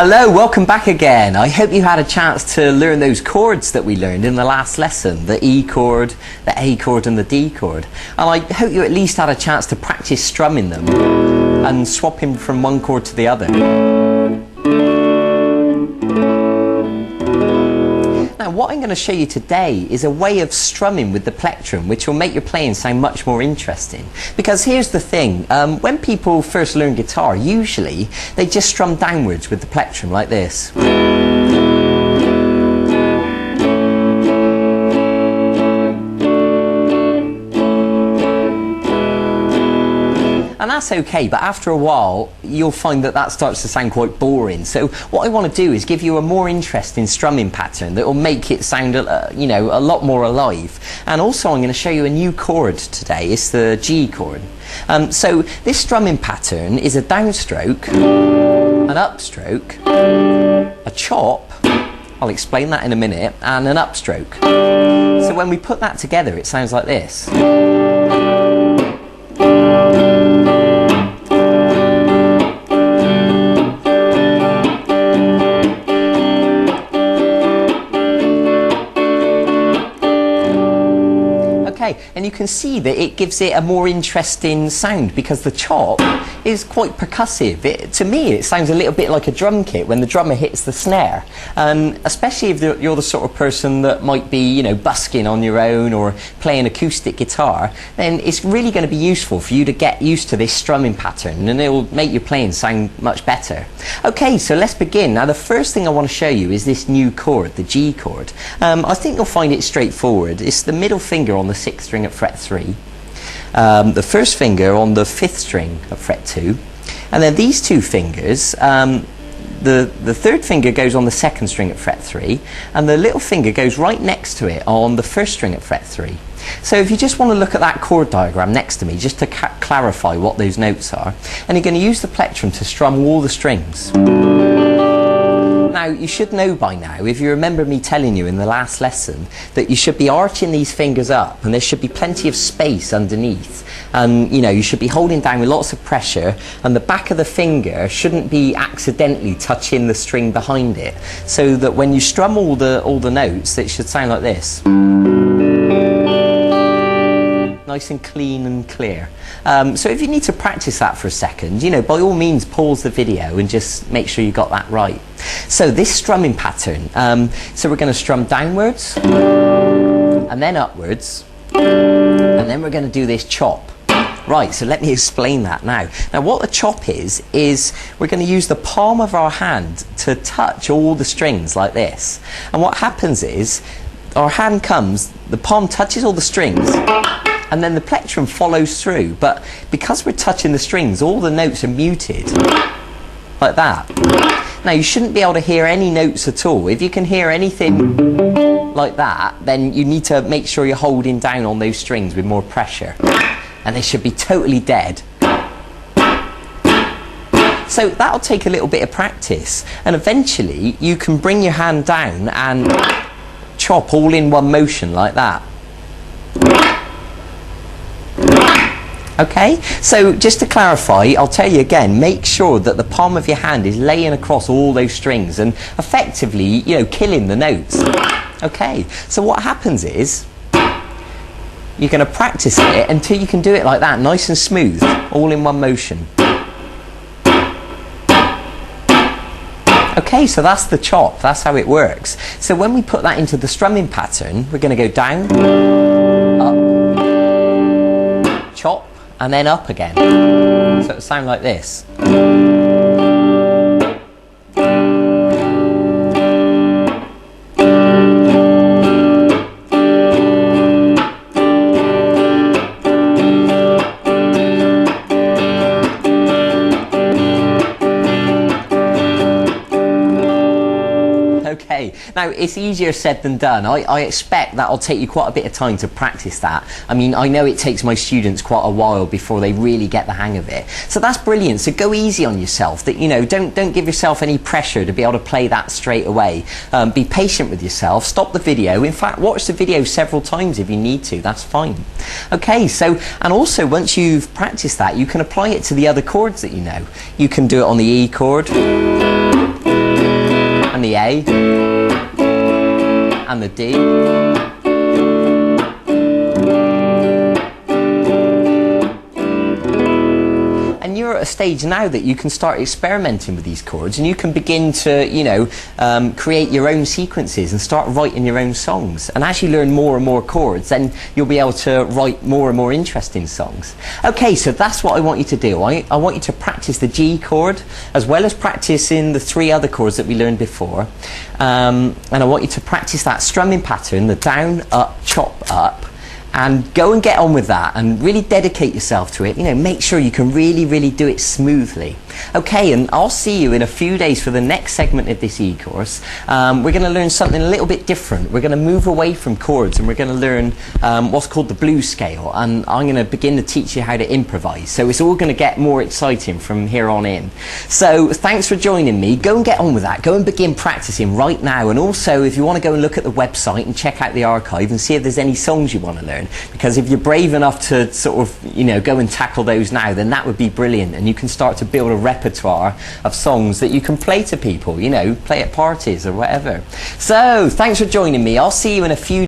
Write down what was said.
Hello, welcome back again. I hope you had a chance to learn those chords that we learned in the last lesson, the E chord, the A chord and the D chord. And I hope you at least had a chance to practice strumming them and swapping from one chord to the other. Now what I'm going to show you today is a way of strumming with the plectrum which will make your playing sound much more interesting. Because here's the thing, when people first learn guitar, usually they just strum downwards with the plectrum like this. And that's okay, but after a while you'll find that that starts to sound quite boring. So what I want to do is give you a more interesting strumming pattern that will make it sound a lot more alive. And also I'm going to show you a new chord today. It's the G chord. So this strumming pattern is a downstroke, an upstroke, a chop, I'll explain that in a minute, and an upstroke. So when we put that together it sounds like this. And you can see that it gives it a more interesting sound because the chop is quite percussive. To me it sounds a little bit like a drum kit when the drummer hits the snare, especially if you're the sort of person that might be busking on your own or playing acoustic guitar. Then it's really going to be useful for you to get used to this strumming pattern and it will make your playing sound much better. Okay, so let's begin. Now the first thing I want to show you is this new chord, the G chord. I think you'll find it straightforward. It's the middle finger on the 6th string at fret 3, the first finger on the 5th string at fret 2, and then these two fingers, the 3rd finger goes on the 2nd string at fret 3, and the little finger goes right next to it on the 1st string at fret 3. So if you just want to look at that chord diagram next to me just to clarify what those notes are, and you're going to use the plectrum to strum all the strings. Now you should know by now, if you remember me telling you in the last lesson, that you should be arching these fingers up and there should be plenty of space underneath, and you should be holding down with lots of pressure, and the back of the finger shouldn't be accidentally touching the string behind it, so that when you strum all the notes it should sound like this. Nice and clean and clear. So if you need to practice that for a second, by all means pause the video and just make sure you got that right. So this strumming pattern, so we're going to strum downwards and then upwards, and then we're going to do this chop. Right, so let me explain that now. Now what the chop is we're going to use the palm of our hand to touch all the strings like this. And what happens is our hand comes, the palm touches all the strings, and then the plectrum follows through, but because we're touching the strings all the notes are muted like that. Now you shouldn't be able to hear any notes at all. If you can hear anything like that, then you need to make sure you're holding down on those strings with more pressure, and they should be totally dead. So that'll take a little bit of practice, and eventually you can bring your hand down and chop all in one motion like that. Okay, so just to clarify, I'll tell you again, make sure that the palm of your hand is laying across all those strings and effectively, killing the notes. Okay, so what happens is you're going to practice it until you can do it like that, nice and smooth, all in one motion. Okay, so that's the chop, that's how it works. So when we put that into the strumming pattern, we're going to go down, up, chop, and then up again. So it'll sound like this. Okay, now it's easier said than done. I expect that'll take you quite a bit of time to practice that. I mean, I know it takes my students quite a while before they really get the hang of it. So that's brilliant. So go easy on yourself. Don't give yourself any pressure to be able to play that straight away. Be patient with yourself. Stop the video. In fact, watch the video several times if you need to. That's fine. Okay, so, and also once you've practiced that, you can apply it to the other chords that you know. You can do it on the E chord. the A and the D. And you're at a stage now that you can start experimenting with these chords, and you can begin to, you know, create your own sequences and start writing your own songs. And as you learn more and more chords, then you'll be able to write more and more interesting songs. Okay, so that's what I want you to do. I want you to practice the G chord, as well as practicing the 3 other chords that we learned before. And I want you to practice that strumming pattern, the down, up, chop, up. And go and get on with that and really dedicate yourself to it. You know, make sure you can really do it smoothly. Okay, and I'll see you in a few days for the next segment of this e-course. We're going to learn something a little bit different. We're going to move away from chords and we're going to learn what's called the blues scale. And I'm going to begin to teach you how to improvise. So it's all going to get more exciting from here on in. So thanks for joining me. Go and get on with that. Go and begin practicing right now. And also, if you want to go and look at the website and check out the archive and see if there's any songs you want to learn, because if you're brave enough to sort of, you know, go and tackle those now, then that would be brilliant, and you can start to build a repertoire of songs that you can play to people, you know, play at parties or whatever. So thanks for joining me. I'll see you in a few